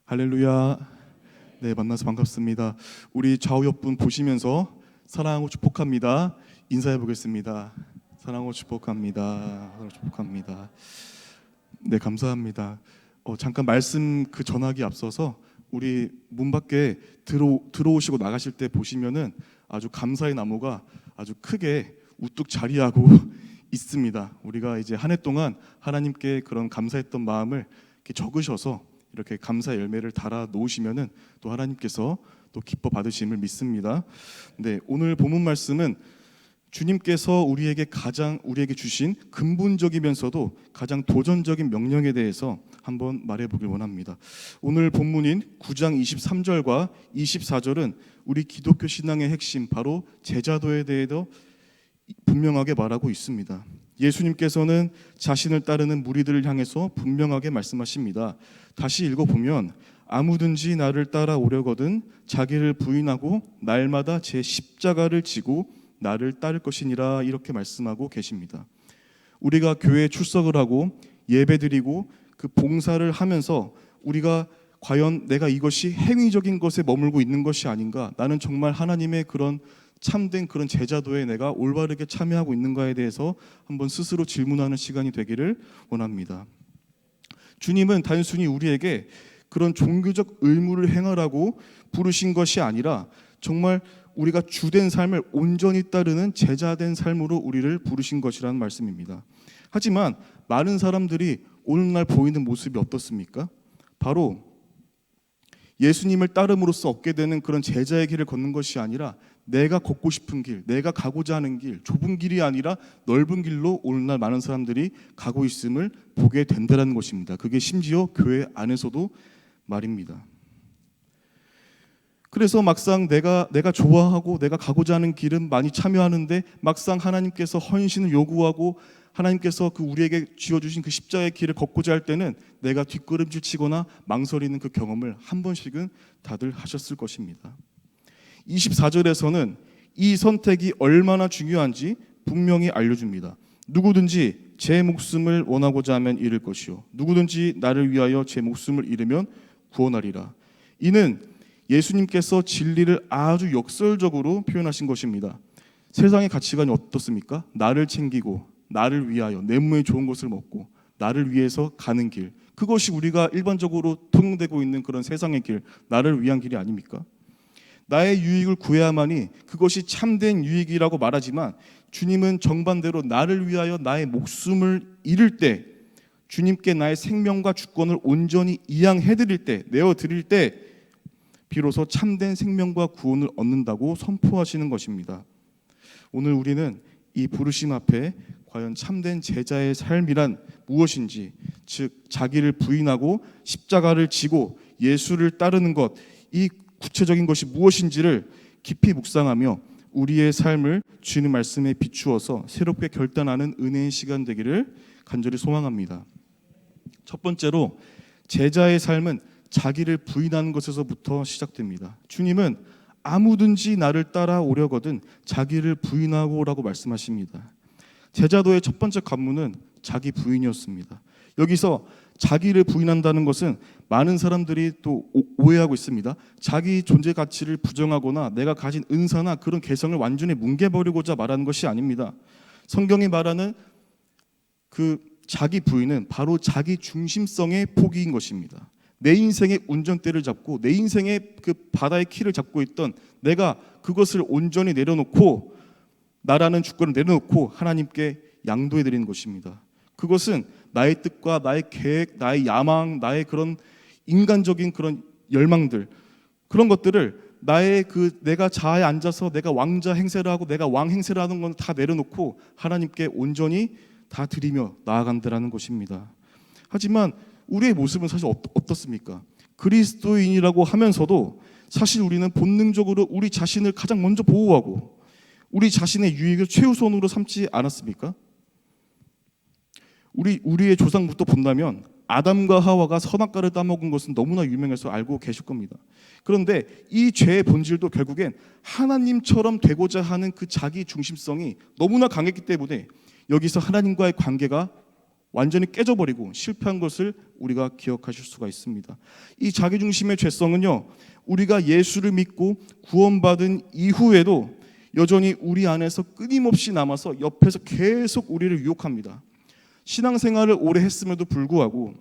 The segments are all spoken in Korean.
할렐루야. 네, 만나서 반갑습니다. 우리 좌우 옆분 보시면서 사랑하고 축복합니다. 인사해 보겠습니다. 사랑하고 축복합니다. 사랑하고 축복합니다. 네, 감사합니다. 잠깐 말씀 전하기 앞서서 우리 문 밖에 들어오시고 나가실 때 보시면은 아주 감사의 나무가 아주 크게 우뚝 자리하고 있습니다. 우리가 이제 한 해 동안 하나님께 그런 감사했던 마음을 이렇게 적으셔서 이렇게 감사 열매를 달아 놓으시면은 또 하나님께서 또 기뻐 받으심을 믿습니다. 네, 오늘 본문 말씀은 주님께서 우리에게 주신 근본적이면서도 가장 도전적인 명령에 대해서 한번 말해 보길 원합니다. 오늘 본문인 9장 23절과 24절은 우리 기독교 신앙의 핵심, 바로 제자도에 대해서 분명하게 말하고 있습니다. 예수님께서는 자신을 따르는 무리들을 향해서 분명하게 말씀하십니다. 다시 읽어보면 아무든지 나를 따라오려거든 자기를 부인하고 날마다 제 십자가를 지고 나를 따를 것이니라, 이렇게 말씀하고 계십니다. 우리가 교회에 출석을 하고 예배드리고 그 봉사를 하면서 우리가 과연 내가 이것이 행위적인 것에 머물고 있는 것이 아닌가, 나는 정말 하나님의 그런 참된 그런 제자도에 내가 올바르게 참여하고 있는가에 대해서 한번 스스로 질문하는 시간이 되기를 원합니다. 주님은 단순히 우리에게 그런 종교적 의무를 행하라고 부르신 것이 아니라 정말 우리가 주된 삶을 온전히 따르는 제자된 삶으로 우리를 부르신 것이라는 말씀입니다. 하지만 많은 사람들이 오늘날 보이는 모습이 어떻습니까? 바로 예수님을 따름으로써 얻게 되는 그런 제자의 길을 걷는 것이 아니라 내가 걷고 싶은 길, 내가 가고자 하는 길, 좁은 길이 아니라 넓은 길로 오늘날 많은 사람들이 가고 있음을 보게 된다는 것입니다. 그게 심지어 교회 안에서도 말입니다. 그래서 막상 내가 좋아하고 내가 가고자 하는 길은 많이 참여하는데 막상 하나님께서 헌신을 요구하고 하나님께서 우리에게 쥐어주신 그 십자가의 길을 걷고자 할 때는 내가 뒷걸음질 치거나 망설이는 그 경험을 한 번씩은 다들 하셨을 것입니다. 24절에서는 이 선택이 얼마나 중요한지 분명히 알려줍니다. 누구든지 제 목숨을 원하고자 하면 잃을 것이요 누구든지 나를 위하여 제 목숨을 잃으면 구원하리라. 이는 예수님께서 진리를 아주 역설적으로 표현하신 것입니다. 세상의 가치관이 어떻습니까? 나를 챙기고 나를 위하여 내 몸에 좋은 것을 먹고 나를 위해서 가는 길, 그것이 우리가 일반적으로 통용되고 있는 그런 세상의 길, 나를 위한 길이 아닙니까? 나의 유익을 구해야만이 그것이 참된 유익이라고 말하지만 주님은 정반대로 나를 위하여 나의 목숨을 잃을 때, 주님께 나의 생명과 주권을 온전히 이양해드릴 때, 내어드릴 때 비로소 참된 생명과 구원을 얻는다고 선포하시는 것입니다. 오늘 우리는 이 부르심 앞에 과연 참된 제자의 삶이란 무엇인지, 즉 자기를 부인하고 십자가를 지고 예수를 따르는 것, 이 구체적인 것이 무엇인지를 깊이 묵상하며 우리의 삶을 주님의 말씀에 비추어서 새롭게 결단하는 은혜의 시간 되기를 간절히 소망합니다. 첫 번째로, 제자의 삶은 자기를 부인하는 것에서부터 시작됩니다. 주님은 아무든지 나를 따라오려거든 자기를 부인하고 오라고 말씀하십니다. 제자도의 첫 번째 관문은 자기 부인이었습니다. 여기서 자기를 부인한다는 것은 많은 사람들이 또 오해하고 있습니다. 자기 존재 가치를 부정하거나 내가 가진 은사나 그런 개성을 완전히 뭉개버리고자 말하는 것이 아닙니다. 성경이 말하는 그 자기 부인은 바로 자기 중심성의 포기인 것입니다. 내 인생의 운전대를 잡고 내 인생의 그 바다의 키를 잡고 있던 내가 그것을 온전히 내려놓고, 나라는 주권을 내려놓고 하나님께 양도해드리는 것입니다. 그것은 나의 뜻과 나의 계획, 나의 야망, 나의 그런 인간적인 그런 열망들, 그런 것들을 내가 자아에 앉아서 내가 왕자 행세를 하고 내가 왕 행세를 하는 건 다 내려놓고 하나님께 온전히 다 드리며 나아간다는 것입니다. 하지만 우리의 모습은 사실 어떻습니까? 그리스도인이라고 하면서도 사실 우리는 본능적으로 우리 자신을 가장 먼저 보호하고 우리 자신의 유익을 최우선으로 삼지 않았습니까? 우리의 조상부터 본다면 아담과 하와가 선악과를 따먹은 것은 너무나 유명해서 알고 계실 겁니다. 그런데 이 죄의 본질도 결국엔 하나님처럼 되고자 하는 그 자기 중심성이 너무나 강했기 때문에 여기서 하나님과의 관계가 완전히 깨져버리고 실패한 것을 우리가 기억하실 수가 있습니다. 이 자기중심의 죄성은요, 우리가 예수를 믿고 구원받은 이후에도 여전히 우리 안에서 끊임없이 남아서 옆에서 계속 우리를 유혹합니다. 신앙생활을 오래 했음에도 불구하고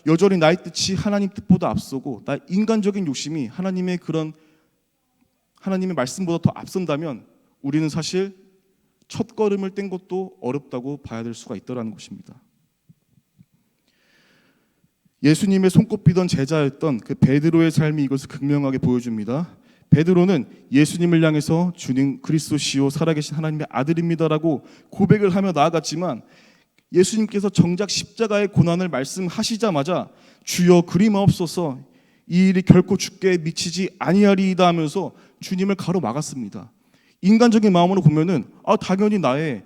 여전히 나의 뜻이 하나님 뜻보다 앞서고 나의 인간적인 욕심이 하나님의 말씀보다 더 앞선다면 우리는 사실 첫 걸음을 뗀 것도 어렵다고 봐야 될 수가 있다는 것입니다. 예수님의 손꼽히던 제자였던 그 베드로의 삶이 이것을 극명하게 보여줍니다. 베드로는 예수님을 향해서 주님 그리스도시요 살아계신 하나님의 아들입니다라고 고백을 하며 나아갔지만 예수님께서 정작 십자가의 고난을 말씀하시자마자 주여 그리마옵소서 이 일이 결코 주께 미치지 아니하리이다 하면서 주님을 가로막았습니다. 인간적인 마음으로 보면은 당연히 나의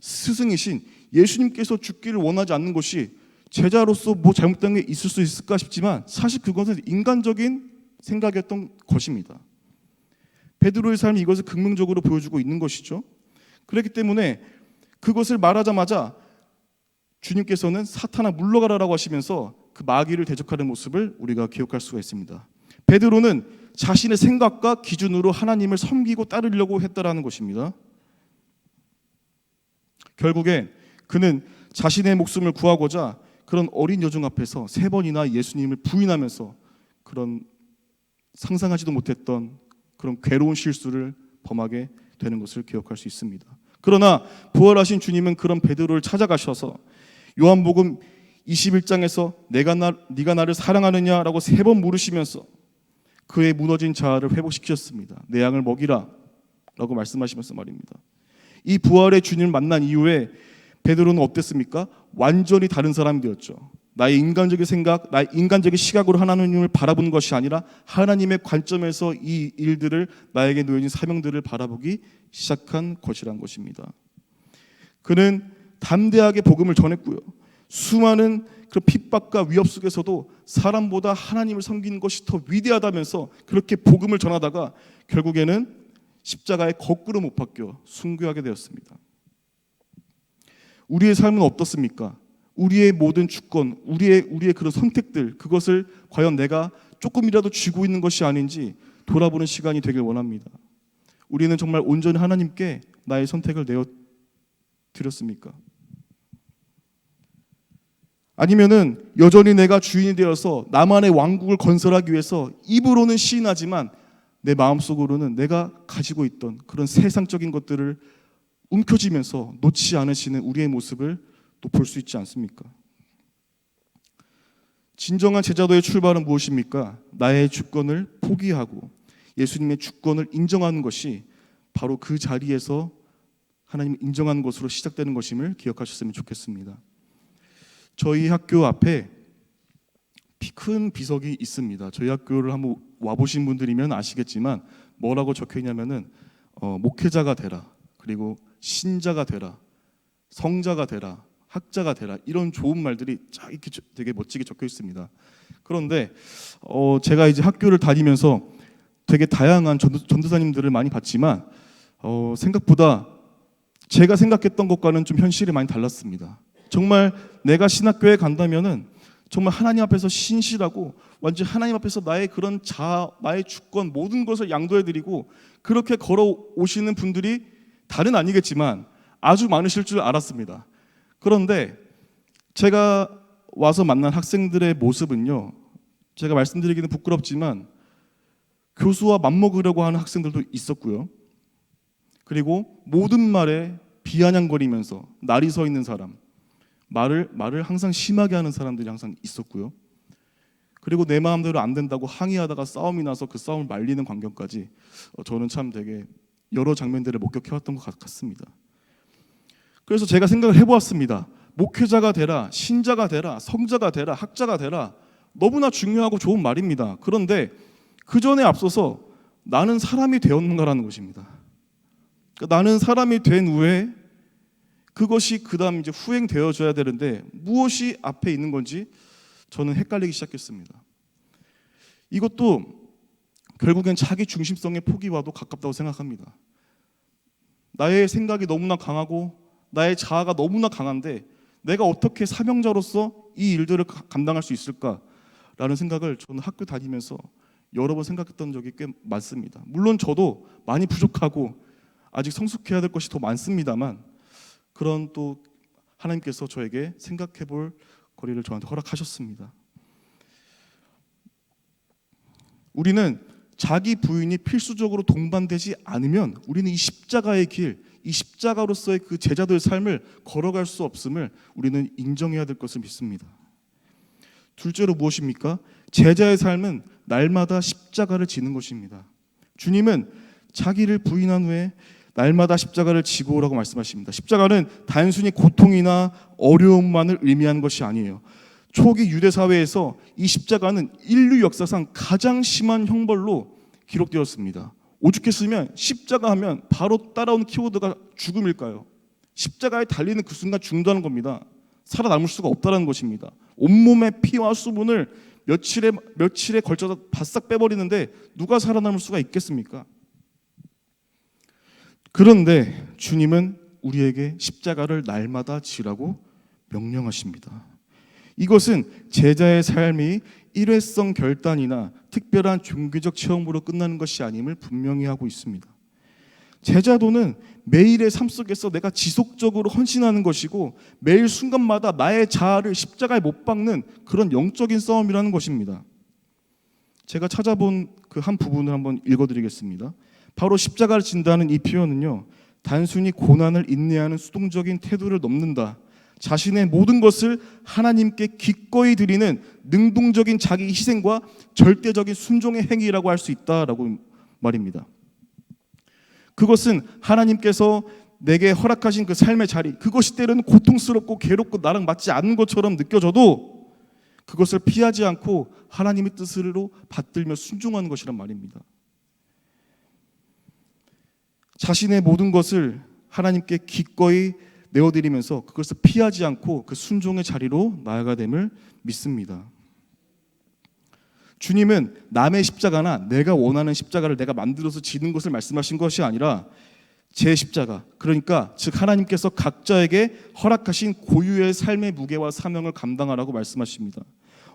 스승이신 예수님께서 죽기를 원하지 않는 것이 제자로서 뭐 잘못된 게 있을 수 있을까 싶지만 사실 그것은 인간적인 생각이었던 것입니다. 베드로의 삶이 이것을 극명적으로 보여주고 있는 것이죠. 그렇기 때문에 그것을 말하자마자 주님께서는 사탄아 물러가라라고 하시면서 그 마귀를 대적하는 모습을 우리가 기억할 수가 있습니다. 베드로는 자신의 생각과 기준으로 하나님을 섬기고 따르려고 했다라는 것입니다. 결국에 그는 자신의 목숨을 구하고자 그런 어린 여종 앞에서 3번이나 예수님을 부인하면서 그런 상상하지도 못했던 그런 괴로운 실수를 범하게 되는 것을 기억할 수 있습니다. 그러나 부활하신 주님은 그런 베드로를 찾아가셔서 요한복음 21장에서 네가 나를 사랑하느냐라고 3번 물으시면서 그의 무너진 자아를 회복시키셨습니다. 내 양을 먹이라 라고 말씀하시면서 말입니다. 이 부활의 주님을 만난 이후에 베드로는 어땠습니까? 완전히 다른 사람이 되었죠. 나의 인간적인 생각, 나의 인간적인 시각으로 하나님을 바라보는 것이 아니라 하나님의 관점에서 이 일들을, 나에게 놓여진 사명들을 바라보기 시작한 것이란 것입니다. 그는 담대하게 복음을 전했고요. 수많은 그 핍박과 위협 속에서도 사람보다 하나님을 섬기는 것이 더 위대하다면서 그렇게 복음을 전하다가 결국에는 십자가에 거꾸로 못 박혀 순교하게 되었습니다. 우리의 삶은 어떻습니까? 우리의 모든 주권, 우리의 그런 선택들, 그것을 과연 내가 조금이라도 쥐고 있는 것이 아닌지 돌아보는 시간이 되길 원합니다. 우리는 정말 온전히 하나님께 나의 선택을 내어드렸습니까? 아니면은 여전히 내가 주인이 되어서 나만의 왕국을 건설하기 위해서 입으로는 시인하지만 내 마음속으로는 내가 가지고 있던 그런 세상적인 것들을 움켜쥐면서 놓지 않으시는 우리의 모습을 또 볼 수 있지 않습니까? 진정한 제자도의 출발은 무엇입니까? 나의 주권을 포기하고 예수님의 주권을 인정하는 것이 바로 그 자리에서 하나님을 인정하는 것으로 시작되는 것임을 기억하셨으면 좋겠습니다. 저희 학교 앞에 큰 비석이 있습니다. 저희 학교를 한번 와보신 분들이면 아시겠지만 뭐라고 적혀있냐면은 목회자가 되라, 그리고 신자가 되라, 성자가 되라, 학자가 되라, 이런 좋은 말들이 쫙 이렇게 되게 멋지게 적혀 있습니다. 그런데 제가 이제 학교를 다니면서 되게 다양한 전도사님들을 많이 봤지만 생각보다 제가 생각했던 것과는 좀 현실이 많이 달랐습니다. 정말 내가 신학교에 간다면은 정말 하나님 앞에서 신실하고 완전 하나님 앞에서 나의 그런 자아, 나의 주권 모든 것을 양도해드리고 그렇게 걸어오시는 분들이 다른 아니겠지만 아주 많으실 줄 알았습니다. 그런데 제가 와서 만난 학생들의 모습은요, 제가 말씀드리기는 부끄럽지만 교수와 맞먹으려고 하는 학생들도 있었고요. 그리고 모든 말에 비아냥거리면서 날이 서 있는 사람, 말을 항상 심하게 하는 사람들이 항상 있었고요. 그리고 내 마음대로 안 된다고 항의하다가 싸움이 나서 그 싸움을 말리는 광경까지 저는 참 되게 여러 장면들을 목격해왔던 것 같습니다. 그래서 제가 생각을 해보았습니다. 목회자가 되라, 신자가 되라, 성자가 되라, 학자가 되라, 너무나 중요하고 좋은 말입니다. 그런데 그 전에 앞서서 나는 사람이 되었는가라는 것입니다. 그러니까 나는 사람이 된 후에 그것이 그 다음 이제 후행되어져야 되는데 무엇이 앞에 있는 건지 저는 헷갈리기 시작했습니다. 이것도 결국엔 자기 중심성의 포기와도 가깝다고 생각합니다. 나의 생각이 너무나 강하고 나의 자아가 너무나 강한데 내가 어떻게 사명자로서 이 일들을 감당할 수 있을까라는 생각을 저는 학교 다니면서 여러 번 생각했던 적이 꽤 많습니다. 물론 저도 많이 부족하고 아직 성숙해야 될 것이 더 많습니다만, 그런 또 하나님께서 저에게 생각해 볼 거리를 저한테 허락하셨습니다. 우리는 자기 부인이 필수적으로 동반되지 않으면 우리는 이 십자가의 길, 이 십자가로서의 그 제자들의 삶을 걸어갈 수 없음을 우리는 인정해야 될 것을 믿습니다. 둘째로 무엇입니까? 제자의 삶은 날마다 십자가를 지는 것입니다. 주님은 자기를 부인한 후에 날마다 십자가를 지고 오라고 말씀하십니다. 십자가는 단순히 고통이나 어려움만을 의미하는 것이 아니에요. 초기 유대 사회에서 이 십자가는 인류 역사상 가장 심한 형벌로 기록되었습니다. 오죽했으면 십자가 하면 바로 따라오는 키워드가 죽음일까요? 십자가에 달리는 그 순간 죽는다는 겁니다. 살아남을 수가 없다는 것입니다. 온몸의 피와 수분을 며칠에 걸쳐서 바싹 빼버리는데 누가 살아남을 수가 있겠습니까? 그런데 주님은 우리에게 십자가를 날마다 지라고 명령하십니다. 이것은 제자의 삶이 일회성 결단이나 특별한 종교적 체험으로 끝나는 것이 아님을 분명히 하고 있습니다. 제자도는 매일의 삶 속에서 내가 지속적으로 헌신하는 것이고 매일 순간마다 나의 자아를 십자가에 못 박는 그런 영적인 싸움이라는 것입니다. 제가 찾아본 그 한 부분을 한번 읽어드리겠습니다. 바로 십자가를 진다는 이 표현은요, 단순히 고난을 인내하는 수동적인 태도를 넘는다, 자신의 모든 것을 하나님께 기꺼이 드리는 능동적인 자기 희생과 절대적인 순종의 행위라고 할 수 있다라고 말입니다. 그것은 하나님께서 내게 허락하신 그 삶의 자리, 그것이 때로는 고통스럽고 괴롭고 나랑 맞지 않는 것처럼 느껴져도 그것을 피하지 않고 하나님의 뜻으로 받들며 순종하는 것이란 말입니다. 자신의 모든 것을 하나님께 기꺼이 내어드리면서 그것을 피하지 않고 그 순종의 자리로 나아가 됨을 믿습니다. 주님은 남의 십자가나 내가 원하는 십자가를 내가 만들어서 지는 것을 말씀하신 것이 아니라 제 십자가, 그러니까 즉 하나님께서 각자에게 허락하신 고유의 삶의 무게와 사명을 감당하라고 말씀하십니다.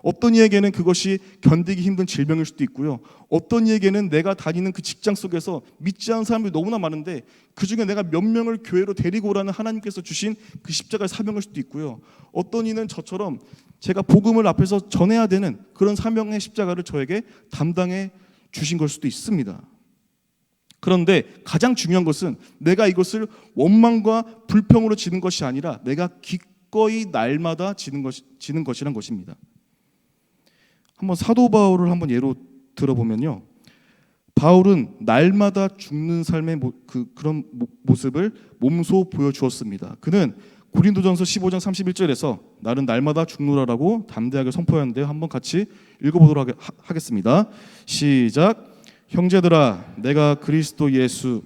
어떤 이에게는 그것이 견디기 힘든 질병일 수도 있고요, 어떤 이에게는 내가 다니는 그 직장 속에서 믿지 않는 사람들이 너무나 많은데 그 중에 내가 몇 명을 교회로 데리고 오라는 하나님께서 주신 그 십자가의 사명일 수도 있고요, 어떤 이는 저처럼 제가 복음을 앞에서 전해야 되는 그런 사명의 십자가를 저에게 담당해 주신 걸 수도 있습니다. 그런데 가장 중요한 것은 내가 이것을 원망과 불평으로 지는 것이 아니라 내가 기꺼이 날마다 지는 것이란 것입니다. 한번 사도 바울을 한번 예로 들어보면요, 바울은 날마다 죽는 삶의 그런 모습을 몸소 보여주었습니다. 그는 고린도전서 15장 31절에서 나는 날마다 죽노라라고 담대하게 선포하는데요, 한번 같이 읽어보도록 하겠습니다. 시작. 형제들아, 내가 그리스도 예수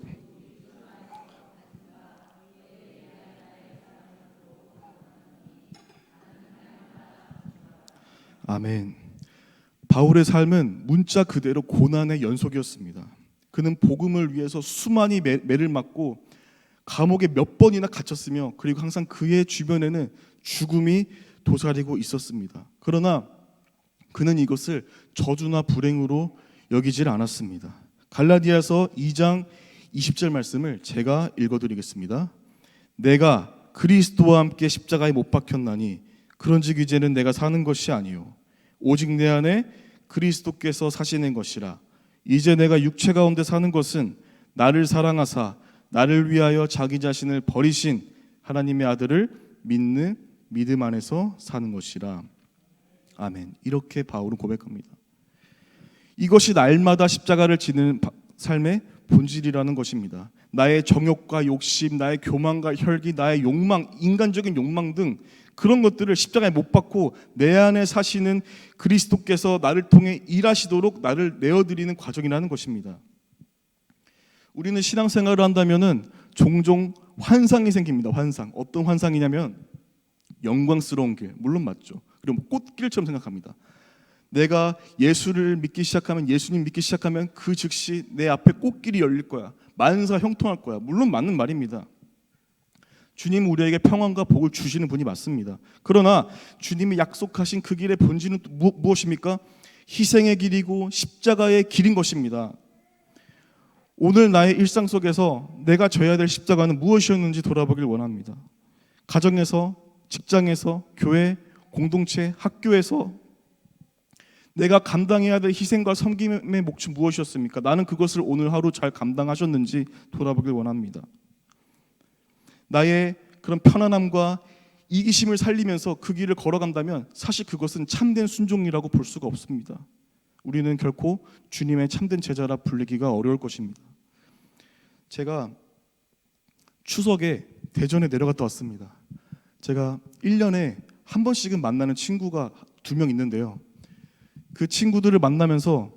아멘. 바울의 삶은 문자 그대로 고난의 연속이었습니다. 그는 복음을 위해서 수많이 매를 맞고 감옥에 몇 번이나 갇혔으며 그리고 항상 그의 주변에는 죽음이 도사리고 있었습니다. 그러나 그는 이것을 저주나 불행으로 여기질 않았습니다. 갈라디아서 2장 20절 말씀을 제가 읽어드리겠습니다. 내가 그리스도와 함께 십자가에 못 박혔나니 그런즉 이제는 내가 사는 것이 아니요 오직 내 안에 그리스도께서 사시는 것이라. 이제 내가 육체 가운데 사는 것은 나를 사랑하사 나를 위하여 자기 자신을 버리신 하나님의 아들을 믿는 믿음 안에서 사는 것이라. 아멘. 이렇게 바울은 고백합니다. 이것이 날마다 십자가를 지는 삶의 본질이라는 것입니다. 나의 정욕과 욕심, 나의 교만과 혈기, 나의 욕망, 인간적인 욕망 등 그런 것들을 십자가에 못 박고 내 안에 사시는 그리스도께서 나를 통해 일하시도록 나를 내어드리는 과정이라는 것입니다. 우리는 신앙생활을 한다면은 종종 환상이 생깁니다. 환상. 어떤 환상이냐면 영광스러운 길, 물론 맞죠. 그리고 꽃길처럼 생각합니다. 내가 예수를 믿기 시작하면, 예수님 믿기 시작하면 그 즉시 내 앞에 꽃길이 열릴 거야. 만사 형통할 거야. 물론 맞는 말입니다. 주님 우리에게 평안과 복을 주시는 분이 맞습니다. 그러나 주님이 약속하신 그 길의 본질은 무엇입니까? 희생의 길이고 십자가의 길인 것입니다. 오늘 나의 일상 속에서 내가 져야 될 십자가는 무엇이었는지 돌아보길 원합니다. 가정에서, 직장에서, 교회, 공동체, 학교에서 내가 감당해야 될 희생과 섬김의 몫이 무엇이었습니까? 나는 그것을 오늘 하루 잘 감당하셨는지 돌아보길 원합니다. 나의 그런 편안함과 이기심을 살리면서 그 길을 걸어간다면 사실 그것은 참된 순종이라고 볼 수가 없습니다. 우리는 결코 주님의 참된 제자라 불리기가 어려울 것입니다. 제가 추석에 대전에 내려갔다 왔습니다. 제가 1년에 한 번씩은 만나는 친구가 2명 있는데요. 그 친구들을 만나면서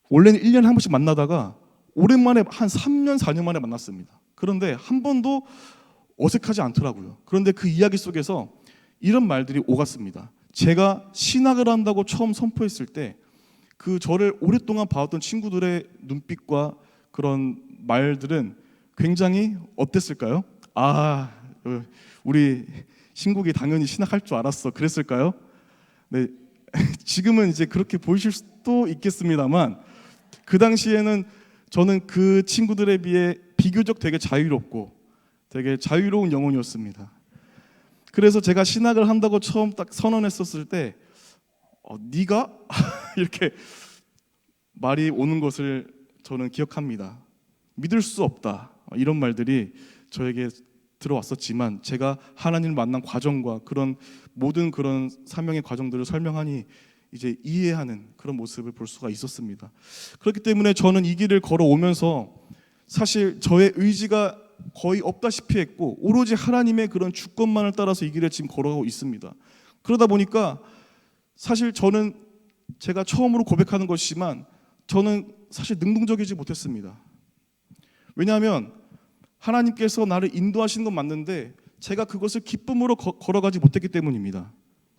원래는 1년에 한 번씩 만나다가 오랜만에 한 3년, 4년 만에 만났습니다. 그런데 한 번도 어색하지 않더라고요. 그런데 그 이야기 속에서 이런 말들이 오갔습니다. 제가 신학을 한다고 처음 선포했을 때 그 저를 오랫동안 봐왔던 친구들의 눈빛과 그런 말들은 굉장히 어땠을까요? 아, 우리 신국이 당연히 신학할 줄 알았어. 그랬을까요? 네, 지금은 이제 그렇게 보이실 수도 있겠습니다만 그 당시에는 저는 그 친구들에 비해 비교적 되게 자유롭고 되게 자유로운 영혼이었습니다. 그래서 제가 신학을 한다고 처음 딱 선언했었을 때 네가? 이렇게 말이 오는 것을 저는 기억합니다. 믿을 수 없다. 이런 말들이 저에게 들어왔었지만 제가 하나님을 만난 과정과 그런 모든 그런 사명의 과정들을 설명하니 이제 이해하는 그런 모습을 볼 수가 있었습니다. 그렇기 때문에 저는 이 길을 걸어오면서 사실 저의 의지가 거의 없다시피 했고 오로지 하나님의 그런 주권만을 따라서 이 길에 지금 걸어가고 있습니다. 그러다 보니까 사실 저는 제가 처음으로 고백하는 것이지만 저는 사실 능동적이지 못했습니다. 왜냐하면 하나님께서 나를 인도하시는 건 맞는데 제가 그것을 기쁨으로 걸어가지 못했기 때문입니다.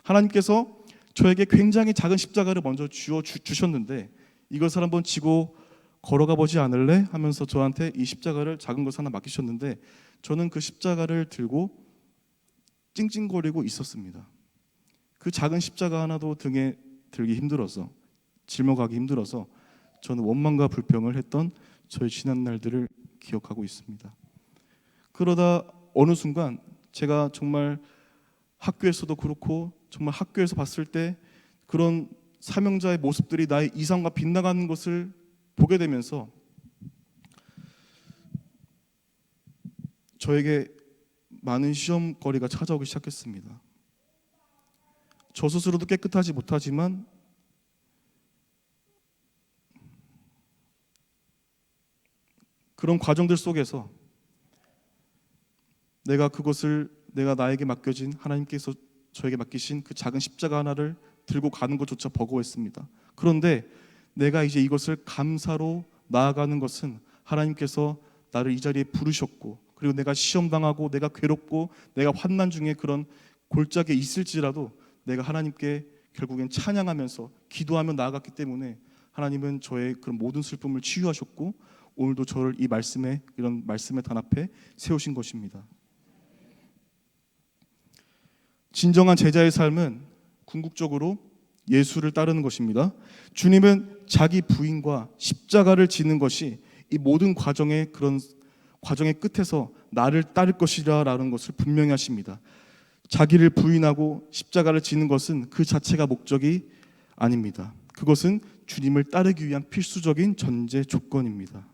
하나님께서 저에게 굉장히 작은 십자가를 먼저 주셨는데 이것을 한번 지고 걸어가 보지 않을래? 하면서 저한테 이 십자가를 작은 것 하나 맡기셨는데 저는 그 십자가를 들고 찡찡거리고 있었습니다. 그 작은 십자가 하나도 등에 들기 힘들어서 짊어가기 힘들어서 저는 원망과 불평을 했던 저의 지난 날들을 기억하고 있습니다. 그러다 어느 순간 제가 정말 학교에서도 그렇고 정말 학교에서 봤을 때 그런 사명자의 모습들이 나의 이상과 빗나가는 것을 보게 되면서 저에게 많은 시험거리가 찾아오기 시작했습니다. 저 스스로도 깨끗하지 못하지만 그런 과정들 속에서 내가 나에게 맡겨진 하나님께서 저에게 맡기신 그 작은 십자가 하나를 들고 가는 것조차 버거웠습니다. 그런데 내가 이제 이것을 감사로 나아가는 것은 하나님께서 나를 이 자리에 부르셨고 그리고 내가 시험당하고 내가 괴롭고 내가 환난 중에 그런 골짜기에 있을지라도 내가 하나님께 결국엔 찬양하면서 기도하며 나아갔기 때문에 하나님은 저의 그런 모든 슬픔을 치유하셨고 오늘도 저를 이 말씀에 이런 말씀의 단 앞에 세우신 것입니다. 진정한 제자의 삶은 궁극적으로 예수를 따르는 것입니다. 주님은 자기 부인과 십자가를 지는 것이 이 모든 과정의 끝에서 나를 따를 것이라는 것을 분명히 하십니다. 자기를 부인하고 십자가를 지는 것은 그 자체가 목적이 아닙니다. 그것은 주님을 따르기 위한 필수적인 전제 조건입니다.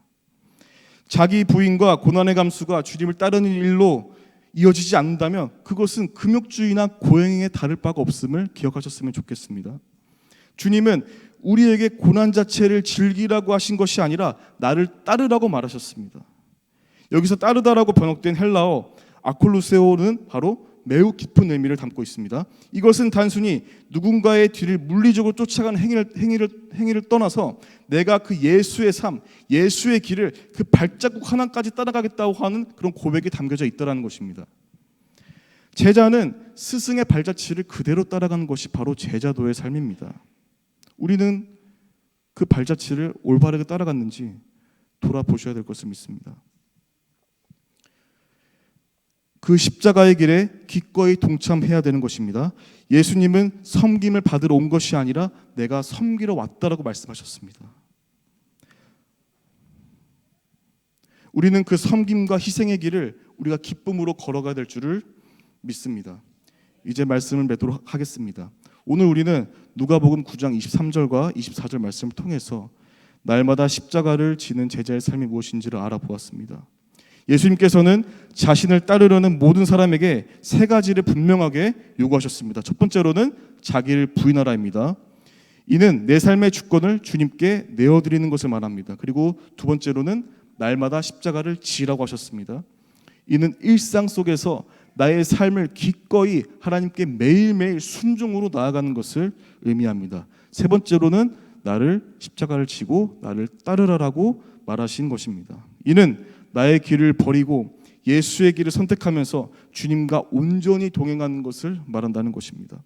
자기 부인과 고난의 감수가 주님을 따르는 일로 이어지지 않는다면 그것은 금욕주의나 고행에 다를 바가 없음을 기억하셨으면 좋겠습니다. 주님은 우리에게 고난 자체를 즐기라고 하신 것이 아니라 나를 따르라고 말하셨습니다. 여기서 따르다라고 번역된 헬라어 아콜루세오는 바로 매우 깊은 의미를 담고 있습니다. 이것은 단순히 누군가의 뒤를 물리적으로 쫓아가는 행위를 떠나서 내가 그 예수의 삶, 예수의 길을 그 발자국 하나까지 따라가겠다고 하는 그런 고백이 담겨져 있다는 것입니다. 제자는 스승의 발자취를 그대로 따라가는 것이 바로 제자도의 삶입니다. 우리는 그 발자취를 올바르게 따라갔는지 돌아보셔야 될 것을 믿습니다. 그 십자가의 길에 기꺼이 동참해야 되는 것입니다. 예수님은 섬김을 받으러 온 것이 아니라 내가 섬기러 왔다라고 말씀하셨습니다. 우리는 그 섬김과 희생의 길을 우리가 기쁨으로 걸어가야 될 줄을 믿습니다. 이제 말씀을 맺도록 하겠습니다. 오늘 우리는 누가복음 9장 23절과 24절 말씀을 통해서 날마다 십자가를 지는 제자의 삶이 무엇인지를 알아보았습니다. 예수님께서는 자신을 따르려는 모든 사람에게 세 가지를 분명하게 요구하셨습니다. 첫 번째로는 자기를 부인하라입니다. 이는 내 삶의 주권을 주님께 내어드리는 것을 말합니다. 그리고 두 번째로는 날마다 십자가를 지라고 하셨습니다. 이는 일상 속에서 나의 삶을 기꺼이 하나님께 매일매일 순종으로 나아가는 것을 의미합니다. 세 번째로는 나를 십자가를 지고 나를 따르라라고 말하신 것입니다. 이는 나의 길을 버리고 예수의 길을 선택하면서 주님과 온전히 동행하는 것을 말한다는 것입니다.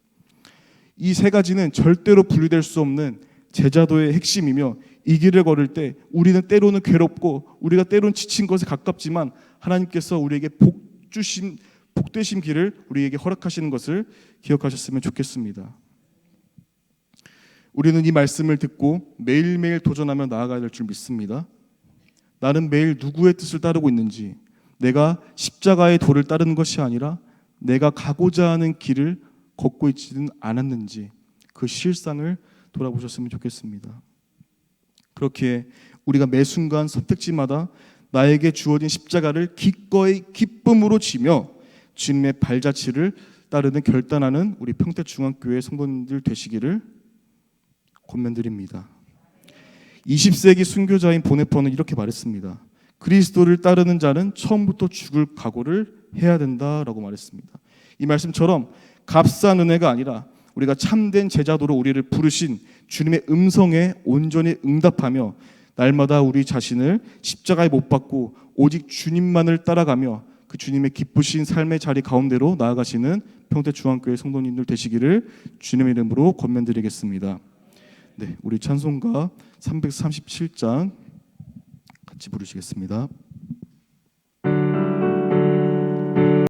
이 세 가지는 절대로 분리될 수 없는 제자도의 핵심이며 이 길을 걸을 때 우리는 때로는 괴롭고 우리가 때로는 지친 것에 가깝지만 하나님께서 우리에게 복되신 길을 우리에게 허락하시는 것을 기억하셨으면 좋겠습니다. 우리는 이 말씀을 듣고 매일매일 도전하며 나아가야 될 줄 믿습니다. 나는 매일 누구의 뜻을 따르고 있는지, 내가 십자가의 도를 따르는 것이 아니라 내가 가고자 하는 길을 걷고 있지는 않았는지 그 실상을 돌아보셨으면 좋겠습니다. 그렇게 우리가 매 순간 선택지마다 나에게 주어진 십자가를 기꺼이 기쁨으로 지며 주님의 발자취를 따르는 결단하는 우리 평택중앙교회 성도님들 되시기를 권면드립니다. 20세기 순교자인 보네퍼는 이렇게 말했습니다. 그리스도를 따르는 자는 처음부터 죽을 각오를 해야 된다라고 말했습니다. 이 말씀처럼 값싼 은혜가 아니라 우리가 참된 제자도로 우리를 부르신 주님의 음성에 온전히 응답하며 날마다 우리 자신을 십자가에 못 박고 오직 주님만을 따라가며 그 주님의 기쁘신 삶의 자리 가운데로 나아가시는 평택중앙교회 성도님들 되시기를 주님의 이름으로 권면드리겠습니다. 네, 우리 찬송가 337장 같이 부르시겠습니다.